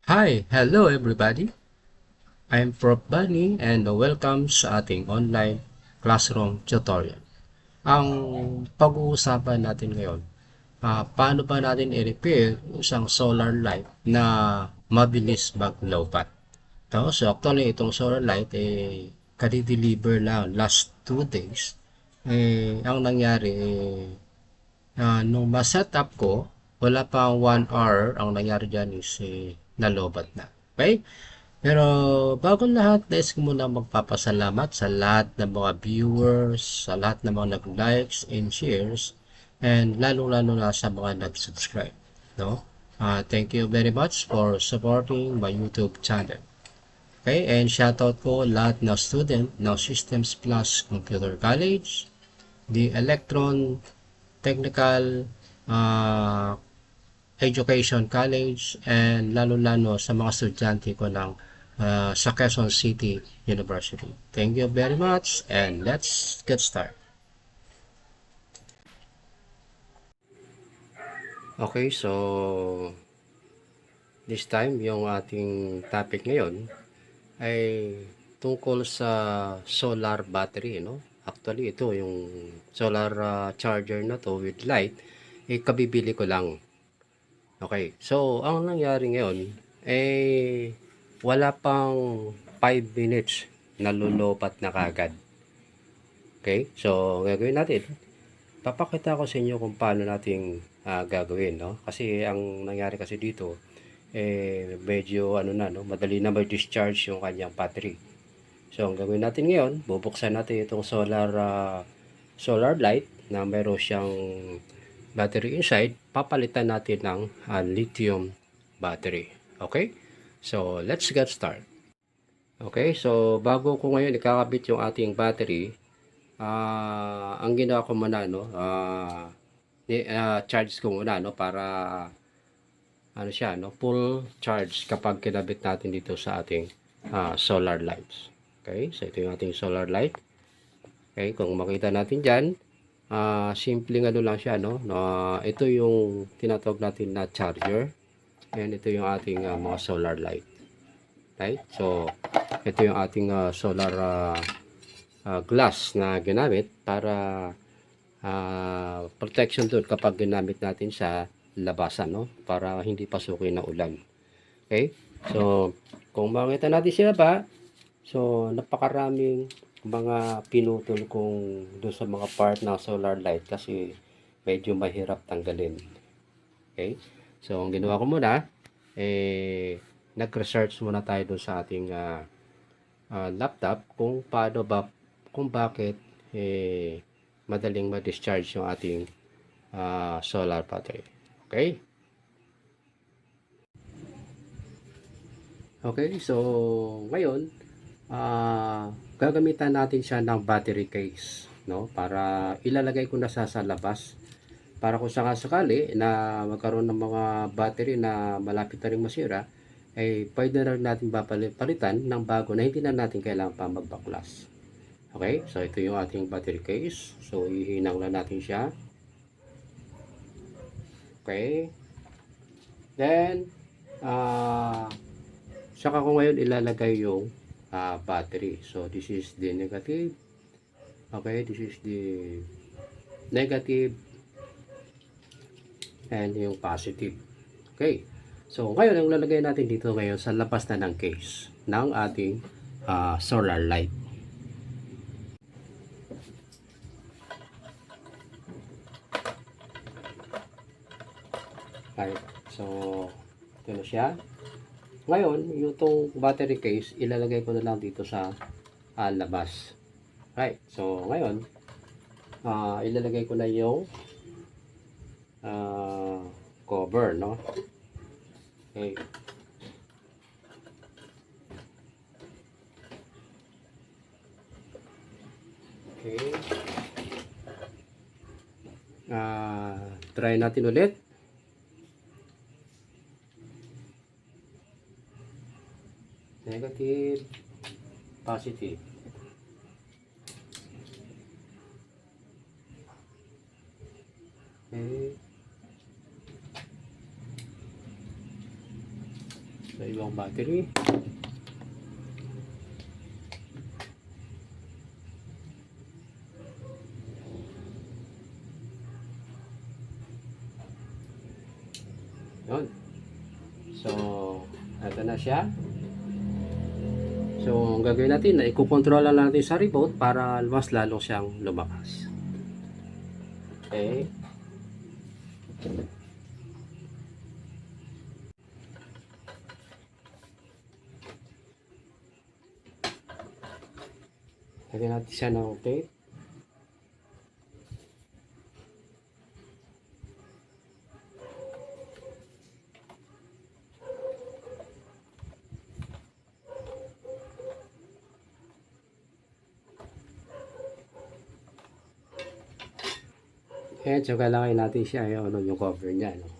Hi, hello everybody. I'm Prof. Bunny and welcome sa ating online classroom tutorial. Ang pag-uusapan natin ngayon, paano ba natin i-repair isang solar light na mabilis mag-lowbat. So actually itong solar light kadi-deliver lang last 2 days. Ang nangyari nung ma-set up ko, wala pang 1 hour, ang nangyari dyan is nalobat na. Okay? Pero bago lahat, nais ko muna magpapasalamat sa lahat ng mga viewers, sa lahat ng mga nag-likes and shares, and lalong-lalo na sa mga nag-subscribe. No? Thank you very much for supporting my YouTube channel. Okay, and shoutout ko lahat ng student ng Systems Plus Computer College, the Electron Technical uh, Education College, and lalo-lalo sa mga estudyante ko ng sa Quezon City University. Thank you very much and let's get started. Okay, so this time yung ating topic ngayon ay tungkol sa solar battery, no? Actually, ito yung solar charger na to with light, kabibili ko lang. Okay, so ang nangyari ngayon, wala pang 5 minutes nalulopat na kagad. Okay, so gagawin natin, papakita ko sa inyo kung paano natin gagawin, no? Kasi ang nangyari kasi dito, medyo ano na, no? Madali na ma-discharge yung kanyang battery. So ang gagawin natin ngayon, bubuksan natin itong solar light na mayroon siyang battery inside. Papalitan natin ng lithium battery. Okay? So let's get started. Okay, so bago ko ngayon ikakabit yung ating battery, ang ginawa ko muna, no, charge ko muna, no, para ano siya, no, full charge kapag kinabit natin dito sa ating solar lights. Okay, so ito yung ating solar light. Okay, kung makita natin dyan, simpleng ano lang siya, no, ito yung tinatawag natin na charger, and ito yung ating mga solar light. Right, so ito yung ating solar glass na ginamit para protection doon kapag ginamit natin sa labasan, no, para hindi pasukin ng ulan. Okay, so kung makita natin sila ba, so napakaraming mga pinutol kong doon sa mga part ng solar light kasi medyo mahirap tanggalin. Okay, so ang ginawa ko muna, nag-research muna tayo doon sa ating laptop kung paano ba, kung bakit madaling ma-discharge yung ating solar battery. Okay? Okay, so ngayon, gagamitan natin siya ng battery case, no? Para ilalagay ko na sa labas. Para kung sakasakali na magkaroon ng mga battery na malapit na rin masira, ay pwede na rin natin palitan ng bago na hindi na natin kailangan pa magbaklas. Okay, so ito yung ating battery case. So ihinang lang natin siya. Okay, then saka ko ngayon ilalagay yung battery. So this is the negative. Okay, this is the negative and yung positive. Okay, so ngayon ang lalagay natin dito ngayon sa labas na ng case ng ating solar light. Okay, so ito na siya. Ngayon, yung itong battery case, ilalagay ko na lang dito sa labas. Right, so ngayon, ilalagay ko na yung cover, no? Okay. Okay. Try natin ulit. Negative, positive. Okay. sa ibang battery. Yun. So, ito na siya. So, ang gagawin natin, ikukontrol lang natin sa remote para mas lalo siyang lumakas. Okay. Lagyan natin siya ng tape. And so, kailangan natin siya yung cover niya. No?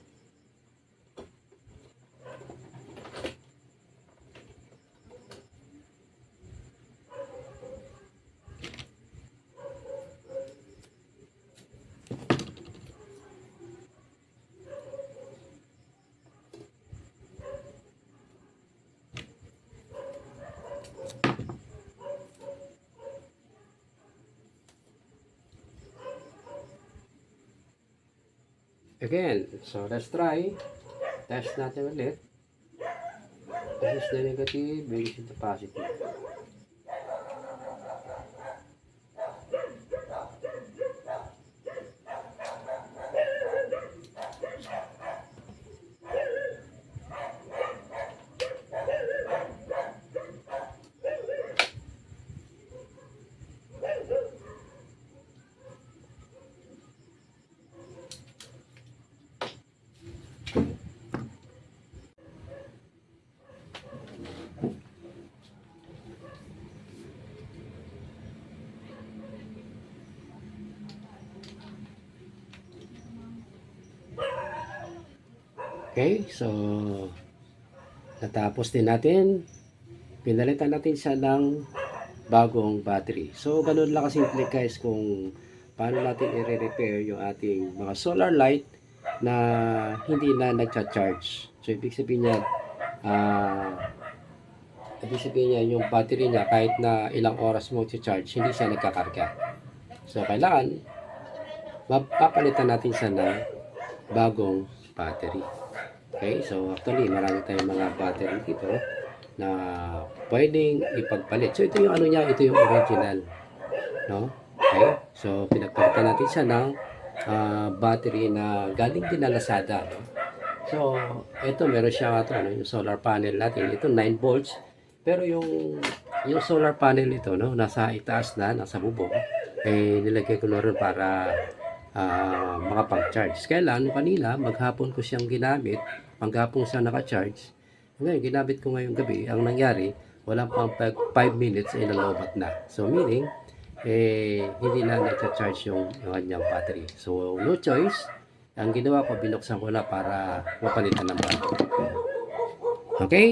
Again, so let's try. Test natin ulit. This is the negative, this is the positive. Okay, so natapos din natin. Pinalitan natin siya ng bagong battery. So, ganun lang kasimple guys kung paano natin i-repair yung ating mga solar light na hindi na nagcha-charge. So, ibig sabihin niya, yung battery niya kahit na ilang oras mo i-charge, hindi siya nagkakarga. So, kailangan mapapalitan natin siya ng bagong battery. Okay, so actually marami tayong mga battery dito na pwedeng ipagpalit. So ito yung ano niya, ito yung original, no? Okay, so pinagpalitan natin siya ng battery na galing din na Lazada, no? So ito meron siya yung solar panel natin. Ito 9 volts. Pero yung solar panel ito, no, nasa itaas na, nasa bubong. Nilagay ko na rin para mga pang-charge. Kailan kanina maghapon ko siyang ginamit, panghapon siya naka-charge. Ngayon ginamit ko ngayong gabi. Ang nangyari, walang pang 5 minutes ay nalobat na. So meaning hindi na nagcha-charge yung kanyang battery. So no choice. Ang ginawa ko, binuksan ko na para mapalitan ng battery. Okay?